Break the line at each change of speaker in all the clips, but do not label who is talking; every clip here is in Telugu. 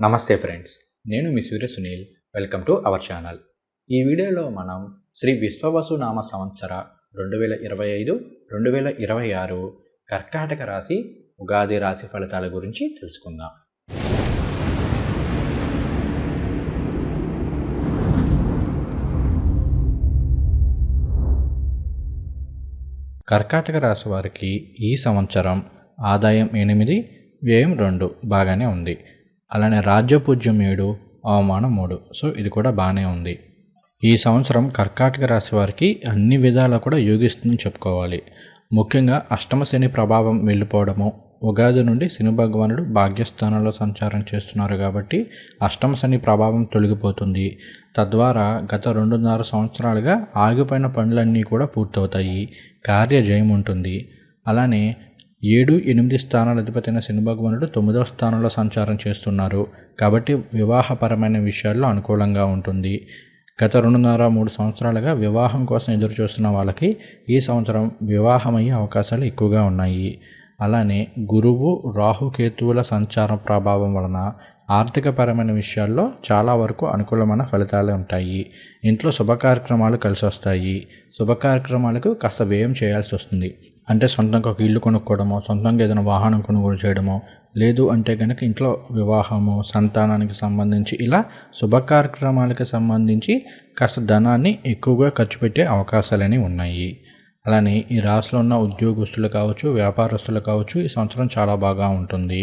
నమస్తే ఫ్రెండ్స్, నేను మీ Surya Sunil. Welcome to our channel. ఈ వీడియోలో మనం శ్రీ విశ్వవసు నామ సంవత్సర 2025-2026 కర్కాటక రాశి ఉగాది రాశి ఫలితాల గురించి తెలుసుకుందాం. కర్కాటక రాశి వారికి ఈ సంవత్సరం ఆదాయం 8, వ్యయం 2 బాగానే ఉంది. అలానే రాజ్యపూజ్యం 7, అవమానం 3. సో ఇది కూడా బాగానే ఉంది. ఈ సంవత్సరం కర్కాటక రాశి వారికి అన్ని విధాలా కూడా యోగిస్తుందని చెప్పుకోవాలి. ముఖ్యంగా అష్టమ శని ప్రభావం వెళ్ళిపోవడము, ఉగాది నుండి శని భగవానుడు భాగ్యస్థానంలో సంచారం చేస్తున్నారు కాబట్టి అష్టమ శని ప్రభావం తొలగిపోతుంది. తద్వారా గత 2.5 సంవత్సరాలుగా ఆగిపోయిన పనులన్నీ కూడా పూర్తవుతాయి. కార్యజయం ఉంటుంది. అలానే 7, 8 స్థానాల అధిపతైన శని భగవానుడు 9వ స్థానంలో సంచారం చేస్తున్నారు కాబట్టి వివాహపరమైన విషయాల్లో అనుకూలంగా ఉంటుంది. గత 2.5-3 సంవత్సరాలుగా వివాహం కోసం ఎదురు చూస్తున్న వాళ్ళకి ఈ సంవత్సరం వివాహమయ్యే అవకాశాలు ఎక్కువగా ఉన్నాయి. అలానే గురువు, రాహుకేతువుల సంచార ప్రభావం వలన ఆర్థికపరమైన విషయాల్లో చాలా వరకు అనుకూలమైన ఫలితాలు ఉంటాయి. ఇంట్లో శుభ కార్యక్రమాలు కలిసి వస్తాయి. శుభ కార్యక్రమాలకు కాస్త వ్యయం చేయాల్సి వస్తుంది. అంటే సొంతంగా ఒక ఇల్లు కొనుక్కోవడమో, సొంతంగా ఏదైనా వాహనం కొనుగోలు చేయడమో, లేదు అంటే కనుక ఇంట్లో వివాహము, సంతానానికి సంబంధించి ఇలా శుభ కార్యక్రమాలకు సంబంధించి కాస్త ధనాన్ని ఎక్కువగా ఖర్చు పెట్టే అవకాశాలని ఉన్నాయి. అలానే ఈ రాశిలో ఉన్న ఉద్యోగస్తులు కావచ్చు, వ్యాపారస్తులు కావచ్చు, ఈ సంవత్సరం చాలా బాగా ఉంటుంది.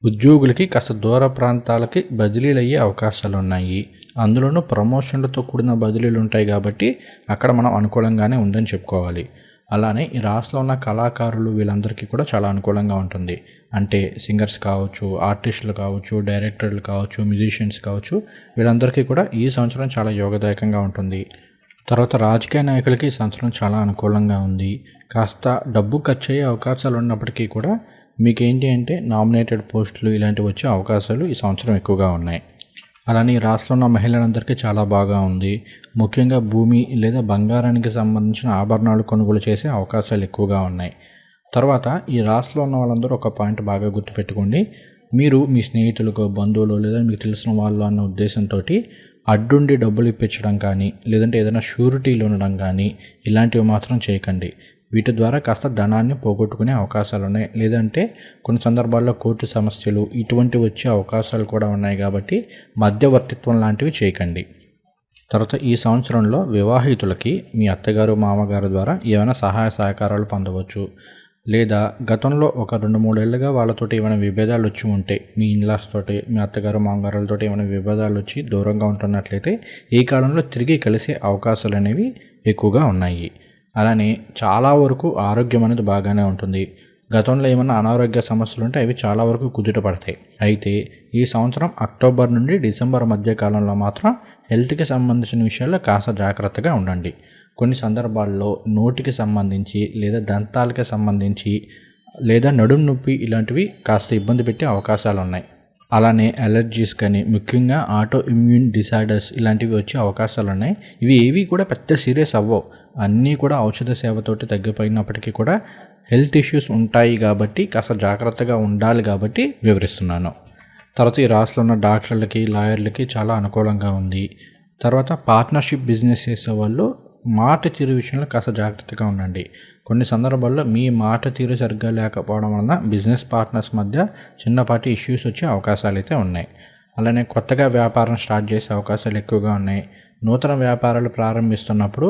ఉద్యోగులకి కాస్త దూర ప్రాంతాలకి బదిలీలు అయ్యే అవకాశాలు ఉన్నాయి. అందులోనూ ప్రమోషన్లతో కూడిన బదిలీలు ఉంటాయి కాబట్టి అక్కడ మనం అనుకూలంగానే ఉందని చెప్పుకోవాలి. అలానే ఈ రాశిలో ఉన్న కళాకారులు వీళ్ళందరికీ కూడా చాలా అనుకూలంగా ఉంటుంది. అంటే సింగర్స్ కావచ్చు, ఆర్టిస్టులు కావచ్చు, డైరెక్టర్లు కావచ్చు, మ్యూజిషియన్స్ కావచ్చు, వీళ్ళందరికీ కూడా ఈ సంవత్సరం చాలా యోగదాయకంగా ఉంటుంది. తర్వాత రాజకీయ నాయకులకి ఈ సంవత్సరం చాలా అనుకూలంగా ఉంది. కాస్త డబ్బు ఖర్చు అయ్యే అవకాశాలు ఉన్నప్పటికీ కూడా మీకేంటి అంటే నామినేటెడ్ పోస్టులు ఇలాంటివి వచ్చే అవకాశాలు ఈ సంవత్సరం ఎక్కువగా ఉన్నాయి. అలానే ఈ రాశిలో ఉన్న మహిళలందరికీ చాలా బాగా ఉంది. ముఖ్యంగా భూమి లేదా బంగారానికి సంబంధించిన ఆభరణాలు కొనుగోలు చేసే అవకాశాలు ఎక్కువగా ఉన్నాయి. తర్వాత ఈ రాశిలో ఉన్న వాళ్ళందరూ ఒక పాయింట్ బాగా గుర్తుపెట్టుకోండి. మీరు మీ స్నేహితులకు, బంధువులు లేదా మీకు తెలిసిన వాళ్ళు అన్న ఉద్దేశంతో అడ్డుండి డబ్బులు ఇప్పించడం కానీ, లేదంటే ఏదైనా షూరిటీలు ఉండడం కానీ ఇలాంటివి మాత్రం చేయకండి. వీటి ద్వారా కాస్త ధనాన్ని పోగొట్టుకునే అవకాశాలు ఉన్నాయి. లేదంటే కొన్ని సందర్భాల్లో కోర్టు సమస్యలు ఇటువంటివి వచ్చే అవకాశాలు కూడా ఉన్నాయి కాబట్టి మధ్యవర్తిత్వం లాంటివి చేయకండి. తర్వాత ఈ సంవత్సరంలో వివాహితులకి మీ అత్తగారు, మామగారు ద్వారా ఏమైనా సహాయ సహకారాలు పొందవచ్చు. లేదా గతంలో ఒక 2-3 ఏళ్ళుగా వాళ్ళతోటి ఏమైనా విభేదాలు వచ్చి ఉంటే, మీ ఇన్లాస్ తోటి, మీ అత్తగారు, మామగారులతో ఏమైనా విభేదాలు వచ్చి దూరంగా ఉంటున్నట్లయితే ఈ కాలంలో తిరిగి కలిసే అవకాశాలు అనేవి ఎక్కువగా ఉన్నాయి. అలానే చాలా వరకు ఆరోగ్యం అనేది బాగానే ఉంటుంది. గతంలో ఏమైనా అనారోగ్య సమస్యలు ఉంటే అవి చాలా వరకు కుదుట పడతాయి. అయితే ఈ సంవత్సరం అక్టోబర్ నుండి డిసెంబర్ మధ్య కాలంలో మాత్రం హెల్త్కి సంబంధించిన విషయాల్లో కాస్త జాగ్రత్తగా ఉండండి. కొన్ని సందర్భాల్లో నోటికి సంబంధించి లేదా దంతాలకి సంబంధించి లేదా నడుము నొప్పి ఇలాంటివి కాస్త ఇబ్బంది పెట్టే అవకాశాలు ఉన్నాయి. అలానే అలర్జీస్ కానీ, ముఖ్యంగా ఆటో ఇమ్యూన్ డిసార్డర్స్ ఇలాంటివి వచ్చే అవకాశాలు ఉన్నాయి. ఇవి ఏవి కూడా పెద్ద సీరియస్ అవ్వవు. అన్నీ కూడా ఔషధ సేవతోటి తగ్గిపోయినప్పటికీ కూడా హెల్త్ ఇష్యూస్ ఉంటాయి కాబట్టి కాస్త జాగ్రత్తగా ఉండాలి కాబట్టి వివరిస్తున్నాను. తర్వాత ఈ రాశిలో ఉన్న డాక్టర్లకి, లాయర్లకి చాలా అనుకూలంగా ఉంది. తర్వాత పార్ట్నర్షిప్ బిజినెస్ చేసే వాళ్ళు మాట తీరు విషయంలో కాస్త జాగ్రత్తగా ఉండండి. కొన్ని సందర్భాల్లో మీ మాట తీరు సరిగ్గా లేకపోవడం వలన బిజినెస్ పార్ట్నర్స్ మధ్య చిన్నపాటి ఇష్యూస్ వచ్చే అవకాశాలు అయితే ఉన్నాయి. అలానే కొత్తగా వ్యాపారం స్టార్ట్ చేసే అవకాశాలు ఎక్కువగా ఉన్నాయి. నూతన వ్యాపారాలు ప్రారంభిస్తున్నప్పుడు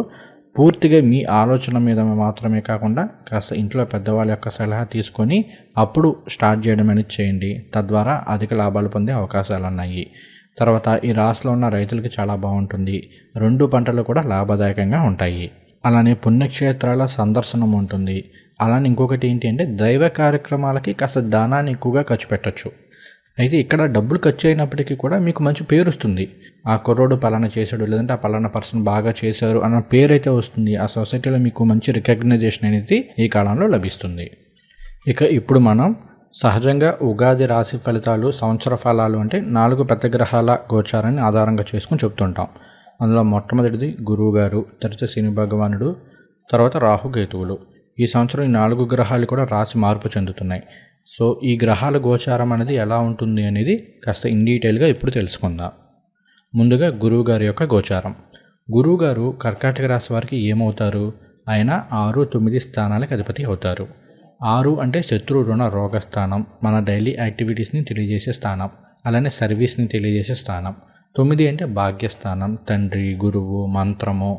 పూర్తిగా మీ ఆలోచన మీద మాత్రమే కాకుండా కాస్త ఇంట్లో పెద్దవాళ్ళ యొక్క సలహా తీసుకొని అప్పుడు స్టార్ట్ చేయడం అనేది చేయండి. తద్వారా అధిక లాభాలు పొందే అవకాశాలు ఉన్నాయి. తర్వాత ఈ రాశిలో ఉన్న రైతులకి చాలా బాగుంటుంది. 2 పంటలు కూడా లాభదాయకంగా ఉంటాయి. అలానే పుణ్యక్షేత్రాల సందర్శనం ఉంటుంది. అలానే ఇంకొకటి ఏంటి అంటే దైవ కార్యక్రమాలకి కాస్త దానాన్ని ఎక్కువగా ఖర్చు పెట్టచ్చు. అయితే ఇక్కడ డబ్బులు ఖర్చు అయినప్పటికీ కూడా మీకు మంచి పేరు వస్తుంది. ఆ కుర్రోడు పలానా చేశాడు, లేదంటే ఆ పలానా పర్సన్ బాగా చేశారు అన్న పేరు అయితే వస్తుంది. ఆ సొసైటీలో మీకు మంచి రికగ్నైజేషన్ అనేది ఈ కాలంలో లభిస్తుంది. ఇక ఇప్పుడు మనం సహజంగా ఉగాది రాశి ఫలితాలు, సంవత్సర ఫలాలు అంటే 4 పెద్ద గ్రహాల గోచారాన్ని ఆధారంగా చేసుకుని చెప్తుంటాం. అందులో మొట్టమొదటిది గురువు గారు, తర్వాత శని భగవానుడు, తర్వాత రాహుకేతువులు. ఈ ఈ సంవత్సరం ఈ 4 గ్రహాలు కూడా రాశి మార్పు చెందుతున్నాయి. సో ఈ గ్రహాల గోచారం అనేది ఎలా ఉంటుంది అనేది కాస్త ఇన్ డీటెయిల్గా ఇప్పుడు తెలుసుకుందాం. ముందుగా గురువు గారి యొక్క గోచారం. గురువు గారు కర్కాటక రాశి వారికి ఏమవుతారు? ఆయన 6, 9 స్థానాలకు అధిపతి అవుతారు. 6 అంటే శత్రు రుణ రోగ స్థానం, మన డైలీ యాక్టివిటీస్ని తెలియజేసే స్థానం, అలానే సర్వీస్ని తెలియజేసే స్థానం. 9 అంటే భాగ్యస్థానం, తండ్రి, గురువు, మంత్రము,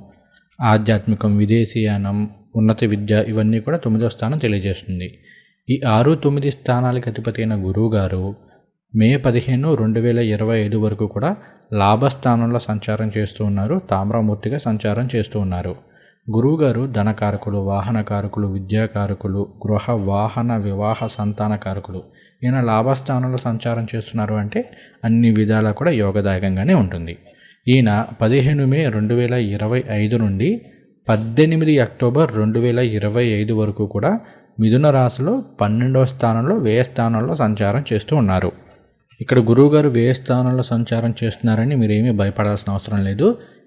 ఆధ్యాత్మికం, విదేశీయానం, ఉన్నత విద్య, ఇవన్నీ కూడా 9వ స్థానం తెలియజేస్తుంది. ఈ 6, 9 స్థానాలకు అధిపతి అయిన గురువు గారు మే 15, 2025 వరకు కూడా లాభస్థానంలో సంచారం చేస్తూ ఉన్నారు. తామ్రమూర్తిగా సంచారం చేస్తూ ఉన్నారు. గురువుగారు ధనకారకులు, వాహనకారకులు, విద్యాకారకులు, గృహ వాహన వివాహ సంతానకారకులు. ఈయన లాభస్థానంలో సంచారం చేస్తున్నారు అంటే అన్ని విధాలా కూడా యోగదాయకంగానే ఉంటుంది. ఈయన 15 మే 2025 నుండి 18 అక్టోబర్ 2025 వరకు కూడా మిథున రాశిలో 12వ స్థానంలో వ్యయ స్థానంలో సంచారం చేస్తూ ఉన్నారు. ఇక్కడ గురువుగారు వ్యయ స్థానంలో సంచారం చేస్తున్నారని మీరేమీ భయపడాల్సిన అవసరం లేదు.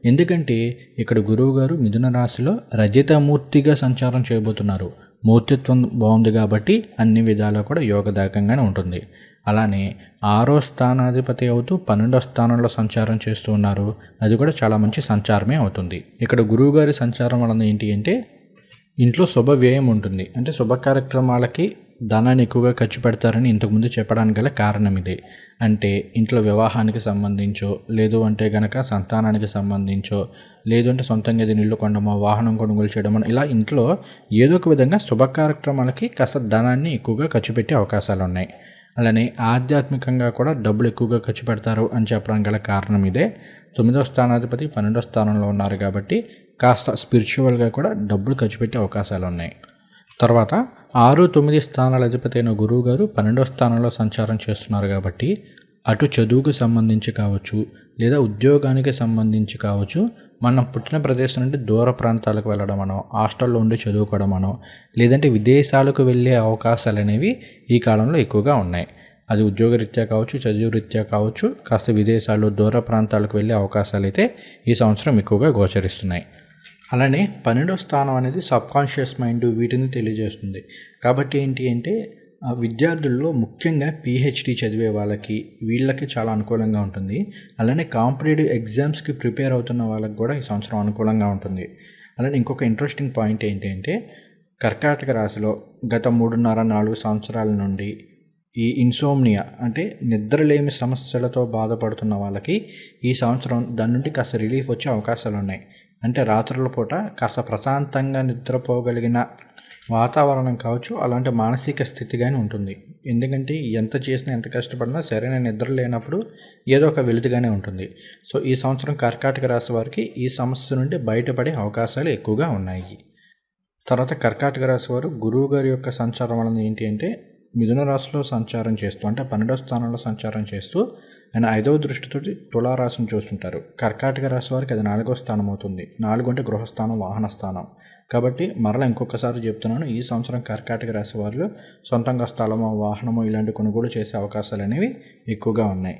ఎందుకంటే ఇక్కడ గురువుగారు మిథున రాశిలో రజితమూర్తిగా సంచారం చేయబోతున్నారు. మూర్తిత్వం బాగుంది కాబట్టి అన్ని విధాలా కూడా యోగదాయకంగానే ఉంటుంది. అలానే 6వ స్థానాధిపతి అవుతూ 12వ స్థానంలో సంచారం చేస్తూ ఉన్నారు. అది కూడా చాలా మంచి సంచారమే అవుతుంది. ఇక్కడ గురువుగారి సంచారం వలన ఏంటి అంటే ఇంట్లో శుభ వ్యయం ఉంటుంది. అంటే శుభ కార్యక్రమాలకి ధనాన్ని ఎక్కువగా ఖర్చు పెడతారని ఇంతకుముందు చెప్పడానికి గల కారణం ఇదే. అంటే ఇంట్లో వివాహానికి సంబంధించో, లేదు అంటే కనుక సంతానానికి సంబంధించో, లేదు అంటే సొంతంగా ఏదైనా ఇల్లు కొనడమో, వాహనం కొనుగోలు చేయడమో, ఇలా ఇంట్లో ఏదో ఒక విధంగా శుభ కార్యక్రమాలకి కాస్త ధనాన్ని ఎక్కువగా ఖర్చు పెట్టే అవకాశాలు ఉన్నాయి. అలానే ఆధ్యాత్మికంగా కూడా డబ్బులు ఎక్కువగా ఖర్చు పెడతారు అని చెప్పడానికి గల కారణం ఇదే. 9వ స్థానాధిపతి 12వ స్థానంలో ఉన్నారు కాబట్టి కాస్త స్పిరిచువల్గా కూడా డబ్బులు ఖర్చు పెట్టే అవకాశాలు ఉన్నాయి. తర్వాత 6, 9 స్థానాల అధిపతి అయిన గురువు గారు 12వ స్థానంలో సంచారం చేస్తున్నారు కాబట్టి అటు చదువుకు సంబంధించి కావచ్చు, లేదా ఉద్యోగానికి సంబంధించి కావచ్చు, మనం పుట్టిన ప్రదేశం నుండి దూర ప్రాంతాలకు వెళ్ళడమనో, హాస్టల్లో ఉండి చదువుకోవడమనో, లేదంటే విదేశాలకు వెళ్ళే అవకాశాలు అనేవి ఈ కాలంలో ఎక్కువగా ఉన్నాయి. అది ఉద్యోగరీత్యా కావచ్చు, చదువు రీత్యా కావచ్చు, కాస్త విదేశాలు, దూర ప్రాంతాలకు వెళ్ళే అవకాశాలు అయితే ఈ సంవత్సరం ఎక్కువగా గోచరిస్తున్నాయి. అలానే 12వ స్థానం అనేది సబ్కాన్షియస్ మైండ్, వీటిని తెలియజేస్తుంది. కాబట్టి ఏంటి అంటే విద్యార్థుల్లో ముఖ్యంగా పిహెచ్డి చదివే వాళ్ళకి, వీళ్ళకి చాలా అనుకూలంగా ఉంటుంది. అలానే కాంపిటేటివ్ ఎగ్జామ్స్కి ప్రిపేర్ అవుతున్న వాళ్ళకి కూడా ఈ సంవత్సరం అనుకూలంగా ఉంటుంది. అలానే ఇంకొక ఇంట్రెస్టింగ్ పాయింట్ ఏంటి అంటే కర్కాటక రాశిలో గత 3.5-4 సంవత్సరాల నుండి ఈ ఇన్సోమ్నియా అంటే నిద్రలేమి సమస్యలతో బాధపడుతున్న వాళ్ళకి ఈ సంవత్సరం దాని నుండి కాస్త రిలీఫ్ వచ్చే అవకాశాలు ఉన్నాయి. అంటే రాత్రుల పూట కాస్త ప్రశాంతంగా నిద్రపోగలిగిన వాతావరణం కావచ్చు, అలాంటి మానసిక స్థితి కానీ ఉంటుంది. ఎందుకంటే ఎంత చేసినా, ఎంత కష్టపడినా సరైన నిద్ర లేనప్పుడు ఏదో ఒక వెలితిగానే ఉంటుంది. సో ఈ సంవత్సరం కర్కాటక రాశి వారికి ఈ సమస్య నుండి బయటపడే అవకాశాలు ఎక్కువగా ఉన్నాయి. తర్వాత కర్కాటక రాశి వారు గురువు గారి యొక్క సంచారం వలన ఏంటి అంటే మిథున రాశిలో సంచారం చేస్తూ, అంటే 12వ స్థానంలో సంచారం చేస్తూ ఆయన 5వ దృష్టితోటి తులారాశిని చూస్తుంటారు. కర్కాటక రాశి వారికి అది 4వ స్థానం అవుతుంది. 4 అంటే గృహస్థానం, వాహన స్థానం. కాబట్టి మరలా ఇంకొకసారి చెప్తున్నాను, ఈ సంవత్సరం కర్కాటక రాశి వారిలో సొంతంగా స్థలమో, వాహనమో ఇలాంటి కొనుగోలు చేసే అవకాశాలు అనేవి ఎక్కువగా ఉన్నాయి.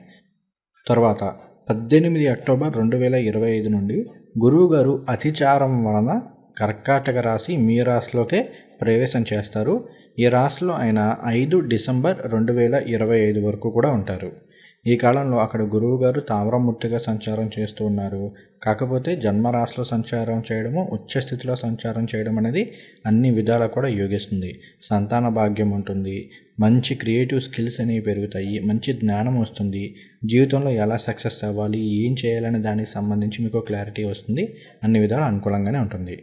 తర్వాత 18 అక్టోబర్ 2025 నుండి గురువు గారు అతిచారం వలన కర్కాటక రాశి మీ రాశిలోకే ప్రవేశం చేస్తారు. ఈ రాశిలో ఆయన 5 డిసెంబర్ 2025 వరకు కూడా ఉంటారు. ఈ కాలంలో అక్కడ గురువు గారు తామ్రమూర్తిగా సంచారం చేస్తూ ఉన్నారు. కాకపోతే జన్మరాశిలో సంచారం చేయడము, ఉచ్చస్థితిలో సంచారం చేయడం అనేది అన్ని విధాలా కూడా యోగిస్తుంది. సంతాన భాగ్యం ఉంటుంది, మంచి క్రియేటివ్ స్కిల్స్ అనేవి పెరుగుతాయి, మంచి జ్ఞానం వస్తుంది, జీవితంలో ఎలా సక్సెస్ అవ్వాలి, ఏం చేయాలనే దానికి సంబంధించి మీకు క్లారిటీ వస్తుంది. అన్ని విధాలు అనుకూలంగానే ఉంటుంది.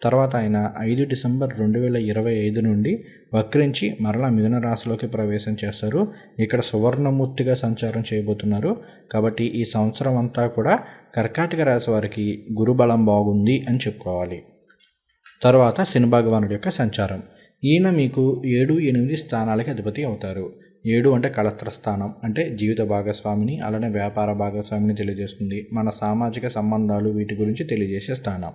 తర్వాత ఆయన 5 డిసెంబర్ 2025 నుండి వక్రించి మరలా మిథున రాశిలోకి ప్రవేశం చేస్తారు. ఇక్కడ సువర్ణమూర్తిగా సంచారం చేయబోతున్నారు. కాబట్టి ఈ సంవత్సరం అంతా కూడా కర్కాటక రాశి వారికి గురుబలం బాగుంది అని చెప్పుకోవాలి. తర్వాత శని భగవానుడి యొక్క సంచారం. ఈయన మీకు 7, 8 స్థానాలకి అధిపతి అవుతారు. 7 అంటే కళత్ర స్థానం, అంటే జీవిత భాగస్వామిని, అలానే వ్యాపార భాగస్వామిని తెలియజేస్తుంది. మన సామాజిక సంబంధాలు, వీటి గురించి తెలియజేసే స్థానం.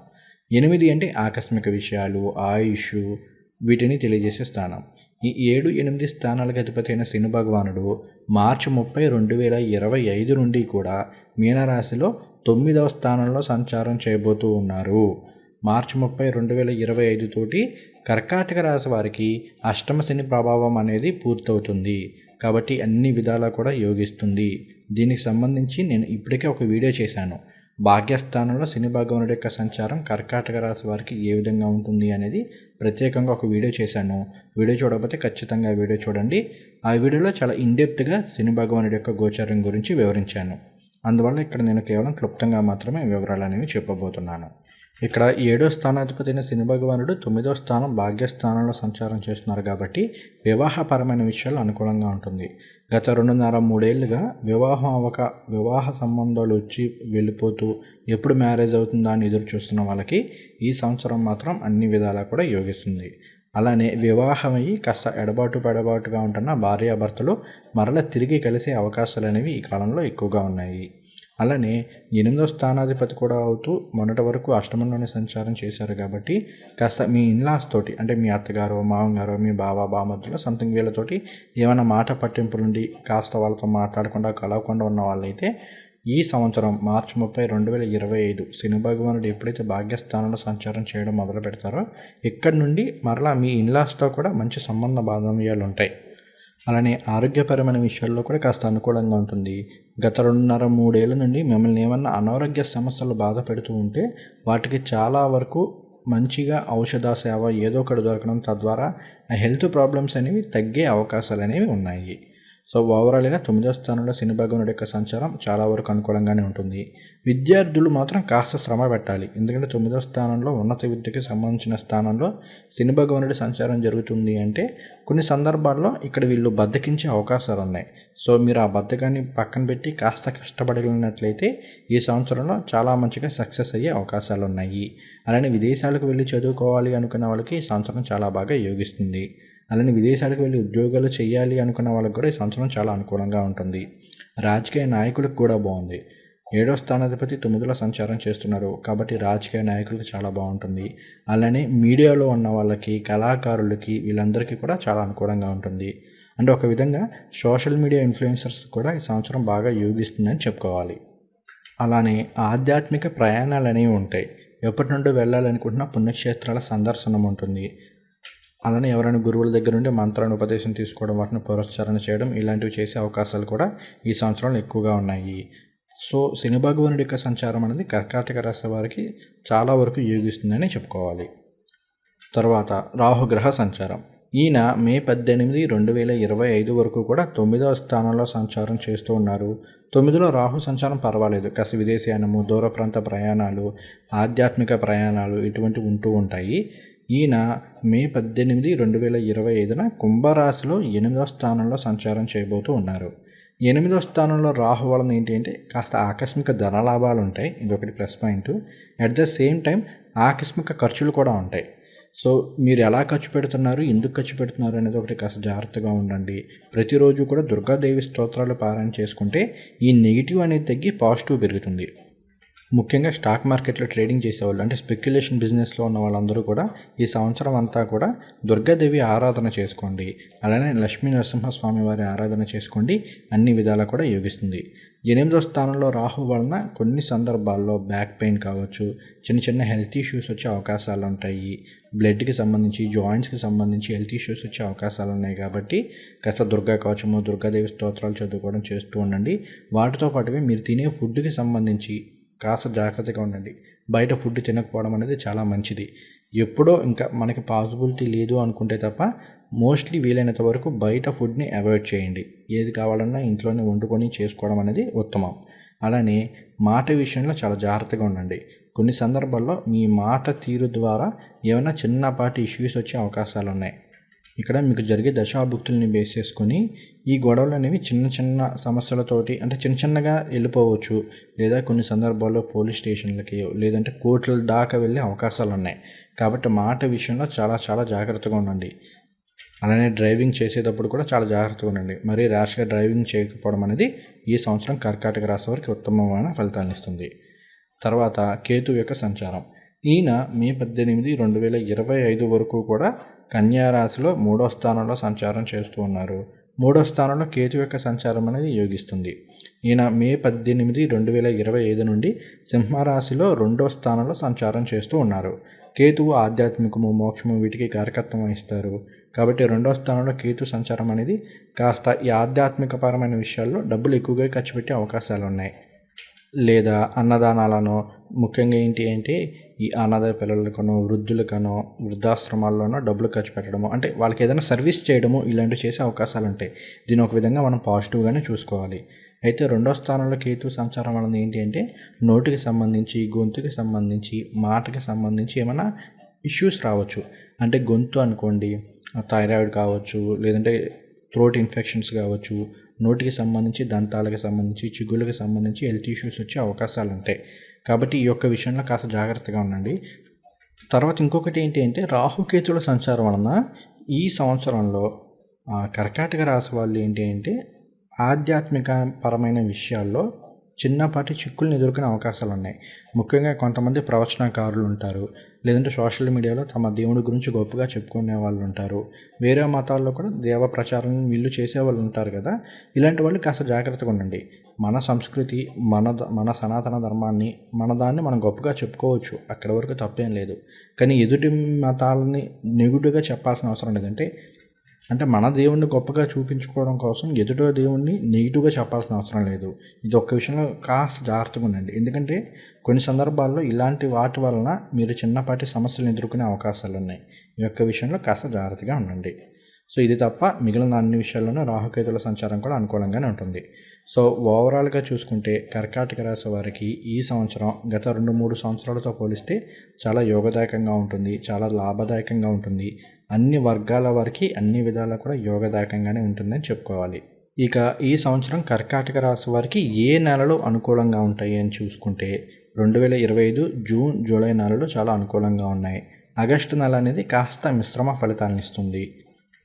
8 అంటే ఆకస్మిక విషయాలు, ఆయుష్, వీటిని తెలియజేసే స్థానం. ఈ 7, 8 స్థానాలకు అధిపతి అయిన శని భగవానుడు మార్చి 30, 2025 నుండి కూడా మీనరాశిలో 9వ స్థానంలో సంచారం చేయబోతూ ఉన్నారు. మార్చి 30, 2025 తోటి కర్కాటక రాశి వారికి అష్టమ శని ప్రభావం అనేది పూర్తవుతుంది. కాబట్టి అన్ని విధాలా కూడా యోగిస్తుంది. దీనికి సంబంధించి నేను ఇప్పటికే ఒక వీడియో చేశాను. భాగ్యస్థానంలో శని భగవానుడి యొక్క సంచారం కర్కాటక రాశి వారికి ఏ విధంగా ఉంటుంది అనేది ప్రత్యేకంగా ఒక వీడియో చేశాను. వీడియో చూడకపోతే ఖచ్చితంగా వీడియో చూడండి. ఆ వీడియోలో చాలా ఇన్డెప్త్గా శని భగవానుడి యొక్క గోచారం గురించి వివరించాను. అందువల్ల ఇక్కడ నేను కేవలం క్లుప్తంగా మాత్రమే వివరాలు అనేవి చెప్పబోతున్నాను. ఇక్కడ 7వ స్థానాధిపతి అయిన శని భగవానుడు 9వ స్థానం భాగ్యస్థానంలో సంచారం చేస్తున్నారు కాబట్టి వివాహపరమైన విషయాలు అనుకూలంగా ఉంటుంది. గత 2.5-3 ఏళ్ళుగా వివాహ సంబంధాలు వచ్చి వెళ్ళిపోతూ ఎప్పుడు మ్యారేజ్ అవుతుందా అని ఎదురు చూస్తున్న వాళ్ళకి ఈ సంవత్సరం మాత్రం అన్ని విధాలా కూడా యోగిస్తుంది. అలానే వివాహమయ్యి కాస్త ఎడబాటుగా ఉంటున్న భార్యాభర్తలు మరలా తిరిగి కలిసే అవకాశాలు అనేవి ఈ కాలంలో ఎక్కువగా ఉన్నాయి. అలానే 8వ స్థానాధిపతి కూడా అవుతూ మొన్నటి వరకు అష్టమంలోనే సంచారం చేశారు కాబట్టి కాస్త మీ ఇన్లాస్ తోటి, అంటే మీ అత్తగారు, మామగారు, మీ బావ, బామర్దులు సంథింగ్ వీళ్ళతోటి ఏమైనా మాట పట్టింపులు ఉండి కాస్త వాళ్ళతో మాట్లాడకుండా కలవకుండా ఉన్న వాళ్ళైతే ఈ సంవత్సరం మార్చి 30, 2025 శని భగవానుడు ఎప్పుడైతే భాగ్యస్థానంలో సంచారం చేయడం మొదలు పెడతారో ఇక్కడి నుండి మరలా మీ ఇన్లాస్తో కూడా మంచి సంబంధ బాంధవ్యాలు ఉంటాయి. అలానే ఆరోగ్యపరమైన విషయాల్లో కూడా కాస్త అనుకూలంగా ఉంటుంది. గత 2.5-3 ఏళ్ళ నుండి మిమ్మల్ని ఏమన్నా అనారోగ్య సమస్యలు బాధ పెడుతూ ఉంటే వాటికి చాలా వరకు మంచిగా ఔషధ సేవ ఏదో ఒకటి దొరకడం, తద్వారా ఆ హెల్త్ ప్రాబ్లమ్స్ అనేవి తగ్గే అవకాశాలు అనేవి ఉన్నాయి. సో ఓవరాల్గా 9వ స్థానంలో శని భగవానుడి యొక్క సంచారం చాలా వరకు అనుకూలంగానే ఉంటుంది. విద్యార్థులు మాత్రం కాస్త శ్రమ పెట్టాలి. ఎందుకంటే 9వ స్థానంలో ఉన్నత విద్యకి సంబంధించిన స్థానంలో శని భగవానుడి సంచారం జరుగుతుంది అంటే కొన్ని సందర్భాల్లో ఇక్కడ వీళ్ళు బద్దకించే అవకాశాలు ఉన్నాయి. సో మీరు ఆ బద్దకాన్ని పక్కన పెట్టి కాస్త కష్టపడినట్లయితే ఈ సంవత్సరంలో చాలా మంచిగా సక్సెస్ అయ్యే అవకాశాలు ఉన్నాయి. అలానే విదేశాలకు వెళ్ళి చదువుకోవాలి అనుకున్న వాళ్ళకి ఈ సంవత్సరం చాలా బాగా యోగిస్తుంది. అలానే విదేశాలకు వెళ్ళి ఉద్యోగాలు చేయాలి అనుకున్న వాళ్ళకి కూడా ఈ సంవత్సరం చాలా అనుకూలంగా ఉంటుంది. రాజకీయ నాయకులకు కూడా బాగుంది. 7వ స్థానాధిపతి 9లో సంచారం చేస్తున్నారు కాబట్టి రాజకీయ నాయకులకు చాలా బాగుంటుంది. అలానే మీడియాలో ఉన్న వాళ్ళకి, కళాకారులకి, వీళ్ళందరికీ కూడా చాలా అనుకూలంగా ఉంటుంది. అంటే ఒక విధంగా సోషల్ మీడియా ఇన్ఫ్లుయెన్సర్స్ కూడా ఈ సంవత్సరం బాగా యోగిస్తుందని చెప్పుకోవాలి. అలానే ఆధ్యాత్మిక ప్రయాణాలు అనేవి ఉంటాయి. ఎప్పటి నుండో వెళ్ళాలనుకుంటున్న పుణ్యక్షేత్రాల సందర్శనం ఉంటుంది. అలానే ఎవరైనా గురువుల దగ్గర నుండి మంత్రాన్ని ఉపదేశం తీసుకోవడం, వాటిని పురస్చరణ చేయడం ఇలాంటివి చేసే అవకాశాలు కూడా ఈ సంవత్సరంలో ఎక్కువగా ఉన్నాయి. సో శని భగవానుడి యొక్క సంచారం అనేది కర్కాటక రాశి వారికి చాలా వరకు యోగిస్తుందని చెప్పుకోవాలి. తర్వాత రాహుగ్రహ సంచారం. ఈయన మే 18, 2025 వరకు కూడా 9వ స్థానంలో సంచారం చేస్తూ ఉన్నారు. 9లో రాహు సంచారం పర్వాలేదు, కాస్త విదేశీయానము, దూర ప్రాంత ప్రయాణాలు, ఆధ్యాత్మిక ప్రయాణాలు ఇటువంటివి ఉంటూ ఉంటాయి. ఈయన మే 18, 2025 కుంభరాశిలో 8వ స్థానంలో సంచారం చేయబోతూ ఉన్నారు. 8వ స్థానంలో రాహు వలన ఏంటి అంటే కాస్త ఆకస్మిక ధనలాభాలు ఉంటాయి. ఇది ఒకటి plus point. At the same time ఆకస్మిక ఖర్చులు కూడా ఉంటాయి. సో మీరు ఎలా ఖర్చు పెడుతున్నారు, ఎందుకు ఖర్చు పెడుతున్నారు అనేది ఒకటి కాస్త జాగ్రత్తగా ఉండండి. ప్రతిరోజు కూడా దుర్గాదేవి స్తోత్రాలు పారాయణ చేసుకుంటే ఈ నెగిటివ్ అనేది తగ్గి పాజిటివ్ పెరుగుతుంది. ముఖ్యంగా స్టాక్ మార్కెట్లో ట్రేడింగ్ చేసేవాళ్ళు, అంటే స్పెక్యులేషన్ బిజినెస్లో ఉన్న వాళ్ళందరూ కూడా ఈ సంవత్సరం అంతా కూడా దుర్గాదేవి ఆరాధన చేసుకోండి. అలానే లక్ష్మీ నరసింహస్వామి వారి ఆరాధన చేసుకోండి. అన్ని విధాలా కూడా యోగిస్తుంది. 8వ స్థానంలో రాహు వలన కొన్ని సందర్భాల్లో బ్యాక్ పెయిన్ కావచ్చు, చిన్న హెల్త్ ఇష్యూస్ వచ్చే అవకాశాలు ఉంటాయి. బ్లడ్కి సంబంధించి, జాయింట్స్కి సంబంధించి హెల్త్ ఇష్యూస్ వచ్చే అవకాశాలు ఉన్నాయి కాబట్టి కాస్త దుర్గా కవచము, దుర్గాదేవి స్తోత్రాలు చదువుకోవడం చేస్తూ ఉండండి. వాటితో పాటుగా మీరు తినే ఫుడ్కి సంబంధించి కాస్త జాగ్రత్తగా ఉండండి. బయట ఫుడ్ తినకపోవడం అనేది చాలా మంచిది. ఎప్పుడో ఇంకా మనకి పాసిబిలిటీ లేదు అనుకుంటే తప్ప మోస్ట్లీ వీలైనంత వరకు బయట ఫుడ్ని అవాయిడ్ చేయండి. ఏది కావాలన్నా ఇంట్లోనే వండుకొని చేసుకోవడం అనేది ఉత్తమం. అలానే మాట విషయంలో చాలా జాగ్రత్తగా ఉండండి. కొన్ని సందర్భాల్లో మీ మాట తీరు ద్వారా ఏమైనా చిన్నపాటి ఇష్యూస్ వచ్చే అవకాశాలు ఉన్నాయి. ఇక్కడ మీకు జరిగే దశాభుక్తుల్ని బేస్ చేసుకొని ఈ గొడవలు అనేవి చిన్న సమస్యలతోటి, అంటే చిన్నగా వెళ్ళిపోవచ్చు. లేదా కొన్ని సందర్భాల్లో పోలీస్ స్టేషన్లకి లేదంటే కోర్టుల దాకా వెళ్ళే అవకాశాలు ఉన్నాయి. కాబట్టి మాట విషయంలో చాలా జాగ్రత్తగా ఉండండి. అలానే డ్రైవింగ్ చేసేటప్పుడు కూడా చాలా జాగ్రత్తగా ఉండండి. మరీ ర్యాష్గా డ్రైవింగ్ చేయకపోవడం అనేది ఈ సంవత్సరం కర్కాటక రాశి వారికి ఉత్తమమైన ఫలితాలను ఇస్తుంది. తర్వాత కేతు యొక్క సంచారం. ఈయన మే 18, 2025 వరకు కూడా కన్యా రాశిలో 3వ స్థానంలో సంచారం చేస్తూ ఉన్నారు. మూడో స్థానంలో కేతు యొక్క సంచారం అనేది యోగిస్తుంది. ఈయన మే 18, 2025 నుండి సింహరాశిలో 2వ స్థానంలో సంచారం చేస్తూ ఉన్నారు. కేతువు ఆధ్యాత్మికము, మోక్షము వీటికి కారకత్వం వహిస్తారు. కాబట్టి 2వ స్థానంలో కేతు సంచారం అనేది కాస్త ఈ ఆధ్యాత్మికపరమైన విషయాల్లో డబ్బులు ఎక్కువగా ఖర్చు పెట్టే అవకాశాలు ఉన్నాయి. లేదా అన్నదానాలను, ముఖ్యంగా ఏంటి అంటే ఈ అనాథ పిల్లలకనో, వృద్ధులకనో, వృద్ధాశ్రమాల్లోనో డబ్బులు ఖర్చు పెట్టడము, అంటే వాళ్ళకి ఏదైనా సర్వీస్ చేయడము ఇలాంటివి చేసే అవకాశాలు ఉంటాయి. దీని ఒక విధంగా మనం పాజిటివ్గానే చూసుకోవాలి. అయితే 2వ స్థానంలో కేతు సంచారం వలన ఏంటి అంటే నోటికి సంబంధించి, గొంతుకి సంబంధించి, మాటకి సంబంధించి ఏమైనా ఇష్యూస్ రావచ్చు. అంటే గొంతు అనుకోండి, థైరాయిడ్ కావచ్చు, లేదంటే థ్రోట్ ఇన్ఫెక్షన్స్ కావచ్చు, నోటికి సంబంధించి, దంతాలకు సంబంధించి, చిగుళ్ళకి సంబంధించి హెల్త్ ఇష్యూస్ వచ్చే అవకాశాలు ఉంటాయి. కాబట్టి ఈ యొక్క విషయంలో కాస్త జాగ్రత్తగా ఉండండి. తర్వాత ఇంకొకటి ఏంటి అంటే రాహుకేతుల సంచారం వలన ఈ సంవత్సరంలో కర్కాటక రాశి వాళ్ళు ఏంటి అంటే ఆధ్యాత్మిక పరమైన విషయాల్లో చిన్నపాటి చిక్కుల్ని ఎదుర్కొనే అవకాశాలు ఉన్నాయి. ముఖ్యంగా కొంతమంది ప్రవచనకారులు ఉంటారు, లేదంటే సోషల్ మీడియాలో తమ దేవుడి గురించి గొప్పగా చెప్పుకునే వాళ్ళు ఉంటారు. వేరే మతాల్లో కూడా దేవ ప్రచారం వీళ్ళు చేసేవాళ్ళు ఉంటారు కదా. ఇలాంటి వాళ్ళు కాస్త జాగ్రత్తగా ఉండండి. మన సంస్కృతి, మన సనాతన ధర్మాన్ని, మన దాన్ని మనం గొప్పగా చెప్పుకోవచ్చు, అక్కడి వరకు తప్పేం లేదు. కానీ ఎదుటి మతాలని నెగిటివ్గా చెప్పాల్సిన అవసరం లేదంటే అంటే మన దేవుణ్ణి గొప్పగా చూపించుకోవడం కోసం ఎదుటో దేవుణ్ణి నెగిటివ్గా చెప్పాల్సిన అవసరం లేదు. ఇది ఒక్క విషయంలో కాస్త జాగ్రత్తగా ఉండండి. ఎందుకంటే కొన్ని సందర్భాల్లో ఇలాంటి వాటి వలన మీరు చిన్నపాటి సమస్యలు ఎదుర్కొనే అవకాశాలు ఉన్నాయి. ఈ యొక్క విషయంలో కాస్త జాగ్రత్తగా ఉండండి. సో ఇది తప్ప మిగిలిన అన్ని విషయాల్లోనూ రాహుకేతుల సంచారం కూడా అనుకూలంగానే ఉంటుంది. సో ఓవరాల్గా చూసుకుంటే కర్కాటక రాశి వారికి ఈ సంవత్సరం గత 2-3 సంవత్సరాలతో పోలిస్తే చాలా యోగదాయకంగా ఉంటుంది, చాలా లాభదాయకంగా ఉంటుంది. అన్ని వర్గాల వారికి అన్ని విధాలా కూడా యోగదాయకంగానే ఉంటుందని చెప్పుకోవాలి. ఇక ఈ సంవత్సరం కర్కాటక రాశి వారికి ఏ నెలలు అనుకూలంగా ఉంటాయి అని చూసుకుంటే 2025 జూన్, జూలై నెలలు చాలా అనుకూలంగా ఉన్నాయి. ఆగస్టు నెల అనేది కాస్త మిశ్రమ ఫలితాలను ఇస్తుంది.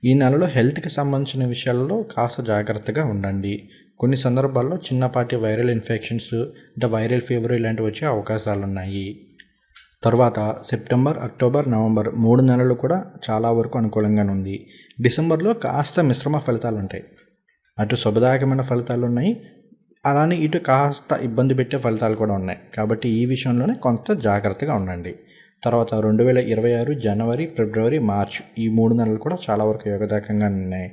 ఈ నెలలో హెల్త్కి సంబంధించిన విషయాల్లో కాస్త జాగ్రత్తగా ఉండండి. కొన్ని సందర్భాల్లో చిన్నపాటి వైరల్ ఇన్ఫెక్షన్స్, అంటే వైరల్ ఫీవర్ ఇలాంటివి వచ్చే అవకాశాలు ఉన్నాయి. తర్వాత సెప్టెంబర్, అక్టోబర్, నవంబర్ 3 నెలలు కూడా చాలా వరకు అనుకూలంగానే ఉంది. డిసెంబర్లో కాస్త మిశ్రమ ఫలితాలు ఉంటాయి. అటు శుభదాయకమైన ఫలితాలు ఉన్నాయి, అలానే ఇటు కాస్త ఇబ్బంది పెట్టే ఫలితాలు కూడా ఉన్నాయి. కాబట్టి ఈ విషయంలోనే కొంత జాగ్రత్తగా ఉండండి. తర్వాత 2026 జనవరి, ఫిబ్రవరి, మార్చ్ ఈ 3 నెలలు కూడా చాలా వరకు యోగదాయకంగా ఉన్నాయి.